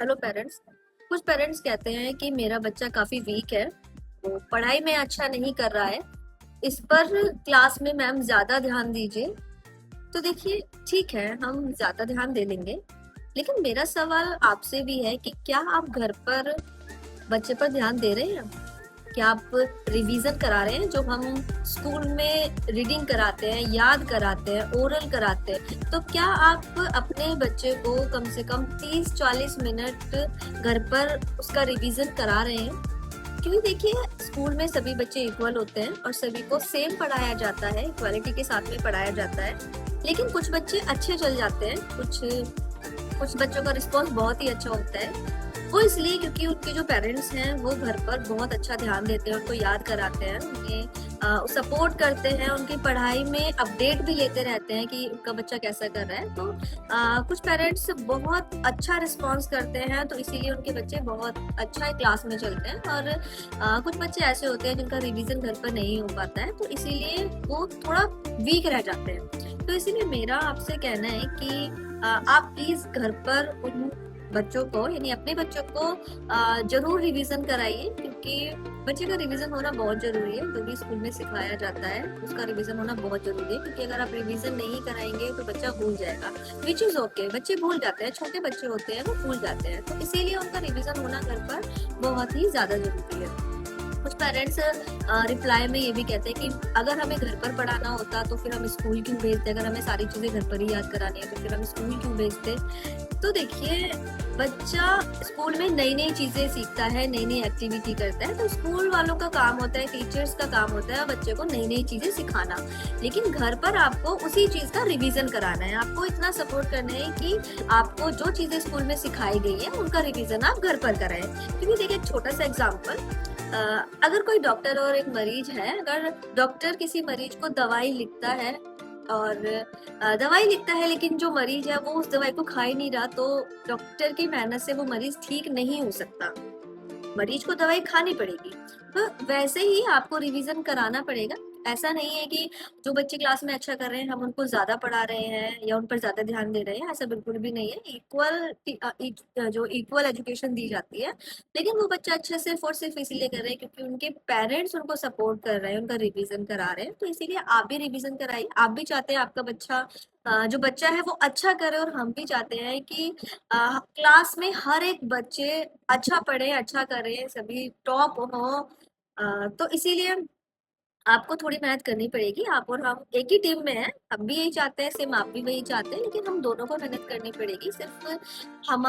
Hello parents. कुछ parents कहते हैं कि मेरा बच्चा काफी वीक है, वो पढ़ाई में अच्छा नहीं कर रहा है, इस पर क्लास में मैम ज्यादा ध्यान दीजिए। तो देखिए, ठीक है, हम ज्यादा ध्यान दे लेंगे, लेकिन मेरा सवाल आपसे भी है कि क्या आप घर पर बच्चे पर ध्यान दे रहे हैं? क्या आप रिवीजन करा रहे हैं? जो हम स्कूल में रीडिंग कराते हैं, याद कराते हैं, ओरल कराते हैं, तो क्या आप अपने बच्चे को कम से कम 30-40 मिनट घर पर उसका रिवीजन करा रहे हैं? क्योंकि देखिए, स्कूल में सभी बच्चे इक्वल होते हैं और सभी को सेम पढ़ाया जाता है, इक्वालिटी के साथ में पढ़ाया जाता है। लेकिन कुछ बच्चे अच्छे चल जाते हैं, कुछ कुछ बच्चों का रिस्पॉन्स बहुत ही अच्छा होता है। वो इसलिए क्योंकि उनके जो पेरेंट्स हैं वो घर पर बहुत अच्छा ध्यान देते हैं, उनको याद कराते हैं, उन्हें सपोर्ट करते हैं, उनकी पढ़ाई में अपडेट भी लेते रहते हैं कि उनका बच्चा कैसा कर रहा है। तो कुछ पेरेंट्स बहुत अच्छा रिस्पॉन्स करते हैं, तो इसीलिए उनके बच्चे बहुत अच्छा क्लास में चलते हैं। और कुछ बच्चे ऐसे होते हैं जिनका रिवीजन घर पर नहीं हो पाता है, तो इसीलिए वो थोड़ा वीक रह जाते हैं। तो इसीलिए मेरा आपसे कहना है कि आप प्लीज घर पर उन बच्चों को, यानी अपने बच्चों को जरूर रिवीजन कराइए, क्योंकि बच्चे का रिवीजन होना बहुत जरूरी है। जो भी स्कूल में सिखाया जाता है उसका रिवीजन होना बहुत जरूरी है, क्योंकि अगर आप रिवीजन नहीं कराएंगे तो बच्चा भूल जाएगा, विच इज ओके। बच्चे भूल जाते हैं, छोटे बच्चे होते हैं वो भूल जाते हैं, तो इसीलिए उनका रिवीजन होना घर पर बहुत ही ज्यादा जरूरी है। कुछ पेरेंट्स रिप्लाई में ये भी कहते हैं कि अगर हमें घर पर पढ़ाना होता तो फिर हम स्कूल क्यों भेजते, अगर हमें सारी चीजें घर पर ही याद करानी है तो फिर हम स्कूल क्यों भेजते। तो देखिए, बच्चा स्कूल में नई नई चीजें सीखता है, नई नई एक्टिविटी करता है, तो स्कूल वालों का काम होता है, टीचर्स का काम होता है बच्चे को नई नई चीजें सिखाना। लेकिन घर पर आपको उसी चीज का रिवीजन कराना है, आपको इतना सपोर्ट करना है कि आपको जो चीजें स्कूल में सिखाई गई है उनका रिवीजन आप घर पर कराएं। क्योंकि देखिए, एक छोटा सा एग्जाम्पल, अगर कोई डॉक्टर और एक मरीज है, अगर डॉक्टर किसी मरीज को दवाई लिखता है और दवाई लिखता है, लेकिन जो मरीज है वो उस दवाई को खा ही नहीं रहा, तो डॉक्टर की मेहनत से वो मरीज ठीक नहीं हो सकता, मरीज को दवाई खानी पड़ेगी। तो वैसे ही आपको रिवीजन कराना पड़ेगा। ऐसा नहीं है कि जो बच्चे क्लास में अच्छा कर रहे हैं हम उनको ज्यादा पढ़ा रहे हैं या उन पर ज्यादा ध्यान दे रहे हैं, ऐसा बिल्कुल भी नहीं है। जो इक्वल एजुकेशन दी जाती है, लेकिन वो बच्चा अच्छा सिर्फ और सिर्फ इसीलिए कर रहे हैं क्योंकि उनके पेरेंट्स उनको सपोर्ट कर रहे हैं, उनका रिवीजन करा रहे हैं। तो इसीलिए आप भी रिवीजन कराइए। आप भी चाहते हैं आपका बच्चा, जो बच्चा है वो अच्छा करे, और हम भी चाहते हैं कि क्लास में हर एक बच्चे अच्छा पढ़े, अच्छा करें, सभी टॉप हो। तो इसीलिए आपको थोड़ी मेहनत करनी पड़ेगी। आप और हम एक ही टीम में हैं, हम भी यही चाहते हैं, सेम आप भी वही चाहते हैं, लेकिन हम दोनों को मेहनत करनी पड़ेगी। सिर्फ हम